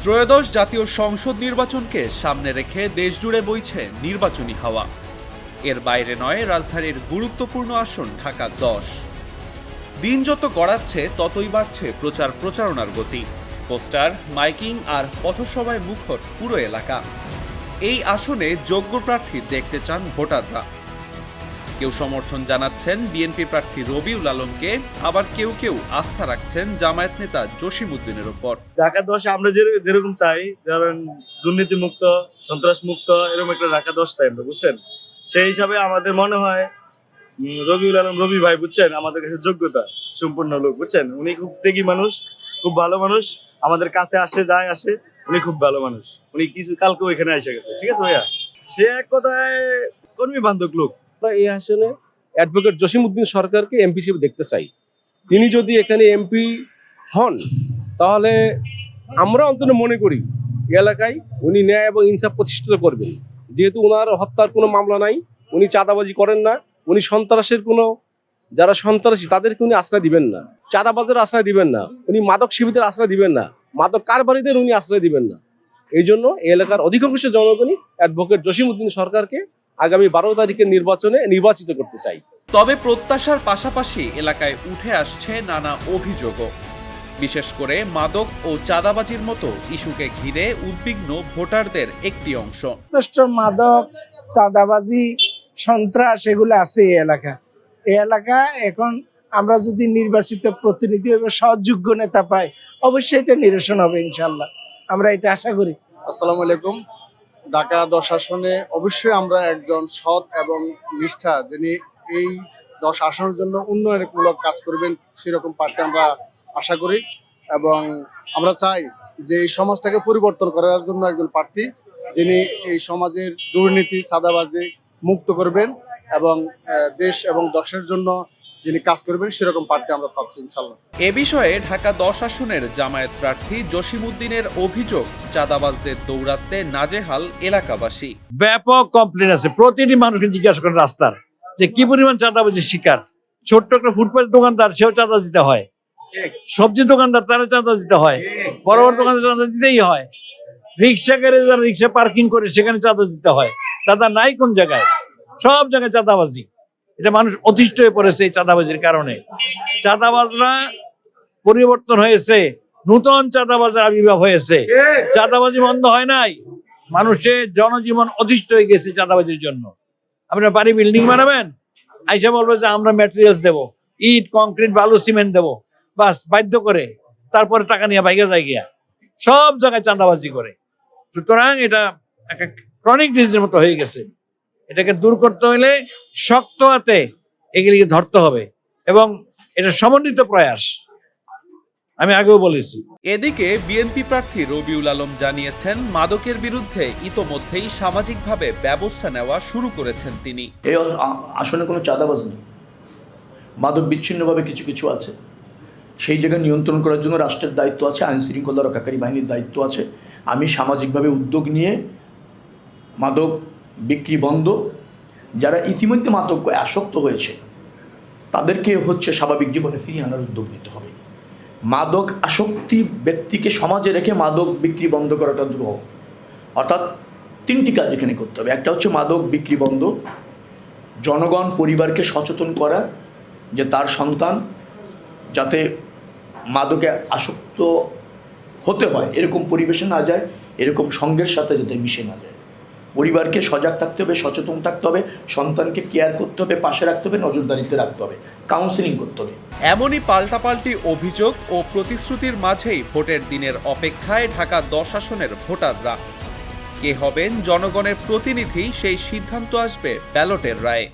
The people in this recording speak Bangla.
ত্রয়োদশ জাতীয় সংসদ নির্বাচনকে সামনে রেখে দেশজুড়ে বইছে নির্বাচনী হাওয়া। এর বাইরে নয় রাজধানীর গুরুত্বপূর্ণ আসন ঢাকা ১০। দিন যত গড়াচ্ছে ততই বাড়ছে প্রচারণার গতি। পোস্টার, মাইকিং আর পথসভায় মুখর পুরো এলাকা। এই আসনে যোগ্য প্রার্থী দেখতে চান ভোটাররা। কেউ সমর্থন জানাচ্ছেন বিএনপি প্রার্থী রবিউল আলমকে, আবার কেউ কেউ আস্থা রাখছেন জামায়াত নেতা জসিমউদ্দিনের উপর। ঢাকা ১০ আমরা যেরকম চাই, ধরেন দুর্নীতি মুক্ত, সন্ত্রাস মুক্ত, এরকম একটা ঢাকা ১০ চাই আমরা, বুঝছেন। সেই হিসাবে আমাদের মনে হয় রবিউল আলম রবি ভাই, বুঝছেন, আমাদের কাছে যোগ্যতা সম্পূর্ণ লোক, বুঝছেন। উনি খুব ত্যাগী মানুষ, খুব ভালো মানুষ, আমাদের কাছে আসে, উনি খুব ভালো মানুষ। উনি কিছু কালকেও এখানে এসে গেছে, ঠিক আছে ভাইয়া। সে এক কথায় কর্মী বান্ধব লোক। এই আসনে অ্যাডভোকেট জসিমউদ্দিন সরকারকে এমপি হিসেবে দেখতে চাই। তিনি যদি এখানে এমপি হন তাহলে আমরা অন্তত মনে করি এলাকায় উনি ন্যায় এবং ইনসাফ প্রতিষ্ঠিত করবেন। যেহেতু ওনার হত্যার কোনো মামলা নাই, উনি চাঁদাবাজি করেন না, উনি সন্ত্রাসের কোনো যারা সন্ত্রাসী তাদেরকে উনি আশ্রয় দিবেন না, চাঁদাবাজের আশ্রয় দিবেন না, উনি মাদক সেবীদের আশ্রয় দিবেন না, মাদক কারবারিদের উনি আশ্রয় দিবেন না। এই জন্য এই এলাকার অধিকাংশ জনগণই অ্যাডভোকেট জসিমউদ্দিন সরকারকে আগামী ১২ তারিখের নির্বাচনে নির্বাচিত করতে চাই। তবে প্রত্যাশার পাশাপাশি এলাকায় উঠে আসছে নানা অভিযোগও। বিশেষ করে মাদক ও চাঁদাবাজির মতো ইস্যুকে ঘিরে উদ্বিগ্ন ভোটারদের একটি অংশ। যথেষ্ট মাদক, চাঁদাবাজি, সন্ত্রাস এগুলো আছে এই এলাকা। এখন আমরা যদি নির্বাচিত প্রতিনিধি হিসেবে সহযোগ্য নেতা পাই, অবশ্যই এটা নিরসন হবে ইনশাল্লাহ, আমরা এটা আশা করি। আসসালামু আলাইকুম। ঢাকা ১০ আসনে অবশ্যই আমরা একজন সৎ এবং নিষ্ঠা, যিনি এই ১০ আসনের জন্য উন্নয়নমূলক কাজ করবেন, সেরকম প্রার্থী আমরা আশা করি। এবং আমরা চাই যে এই সমাজটাকে পরিবর্তন করার জন্য একজন প্রার্থী, যিনি এই সমাজের দুর্নীতি, চাঁদাবাজি মুক্ত করবেন এবং দেশ এবং দেশের জন্য যিনি কাজ করবেন, সেরকম প্রার্থী আমরা চাচ্ছি ইনশাল্লাহ। এ বিষয়ে ঢাকা ১০ আসনের জামায়াত প্রার্থী জসিমউদ্দিনের অভিযোগ, চাঁদাবাজদের দৌরাত্মে নাজেহাল এলাকাবাসী। ব্যাপক কমপ্লেন আছে। প্রতিটি মানুষকে জিজ্ঞাসা করেন রাস্তার যে কি পরিমাণ চাঁদাবাজির শিকার। ছোট্ট একটা ফুটপাথের দোকানদার, সেও চাঁদা দিতে হয়। সবজি দোকানদার, তারা চাঁদা দিতে হয়। বড় বড় দোকানে চাঁদা দিতেই হয়। রিক্সা গাড়ি যারা রিক্সা পার্কিং করে সেখানে চাঁদা দিতে হয়। চাঁদা নাই কোন জায়গায়? সব জায়গায় চাঁদাবাজি। এটা মানুষ অতিষ্ঠ হয়ে পড়েছে এই চাঁদাবাজির কারণে। চাঁদাবাজরা পরিবর্তন হয়েছে, নতুন চাঁদাবাজের আবির্ভাব হয়েছে। চাঁদাবাজি বন্ধ হয় নাই। মানুষের জনজীবন অতিষ্ঠ হয়ে গেছে চাঁদাবাজির জন্য। আপনারা বাড়ি বিল্ডিং বানাবেন, আইসা বলবে যে আমরা ম্যাটেরিয়ালস দেবো, ইট, কংক্রিট, বালু, সিমেন্ট দেবো, বাস বাধ্য করে তারপরে টাকা নিয়ে বাইকে যায় গিয়া সব জায়গায় চাঁদাবাজি করে। সুতরাং এটা একটা ক্রনিক ডিজিজের মতো হয়ে গেছে। এটাকে দূর করতে হলে শক্ত হাতে এগুলিকে ধরতে হবে এবং এটা সমন্বিত প্রয়াস, আমি আগেও বলেছি। এদিকে বিএনপি প্রার্থী রবিউল আলম জানিয়েছেন, মাদকের বিরুদ্ধে ইতোমধ্যেই সামাজিকভাবে ব্যবস্থা নেওয়া শুরু করেছেন তিনি। এই আসনে কোনো চাঁদাবাজ নেই, মাদক বিচ্ছিন্নভাবে কিছু কিছু আছে। সেই জায়গায় নিয়ন্ত্রণ করার জন্য রাষ্ট্রের দায়িত্ব আছে, আইন শৃঙ্খলা রক্ষাকারী বাহিনীর দায়িত্ব আছে। আমি সামাজিকভাবে উদ্যোগ নিয়ে মাদক বিক্রি বন্ধ, যারা ইতিমধ্যে মাদক আসক্ত হয়েছে তাদেরকে স্বাভাবিক জীবনে ফিরিয়ে আনার উদ্যোগ নিতে হবে। মাদক আসক্তি ব্যক্তিকে সমাজে রেখে মাদক বিক্রি বন্ধ করাটা দুরূহ। অর্থাৎ 3টি কাজ এখানে করতে হবে। একটা হচ্ছে মাদক বিক্রি বন্ধ, জনগণ পরিবারকে সচেতন করা যে তার সন্তান যাতে মাদকে আসক্ত হতে হয় এরকম পরিবেশে না যায়, এরকম সঙ্গের সাথে যাতে মিশে না যায়। পরিবারকে সজাগ থাকতে হবে, সচেতন থাকতে হবে, সন্তানকে কেয়ার করতে হবে, পাশে রাখতে হবে, নজরদারিতে রাখতে হবে, কাউন্সেলিং করতে হবে। এমনই পাল্টাপাল্টি অভিযোগ ও প্রতিশ্রুতির মাঝেই ভোটের দিনের অপেক্ষায় ঢাকা ১০ আসনের ভোটাররা। কে হবেন জনগণের প্রতিনিধি সেই সিদ্ধান্ত আসবে ব্যালটের রায়ে।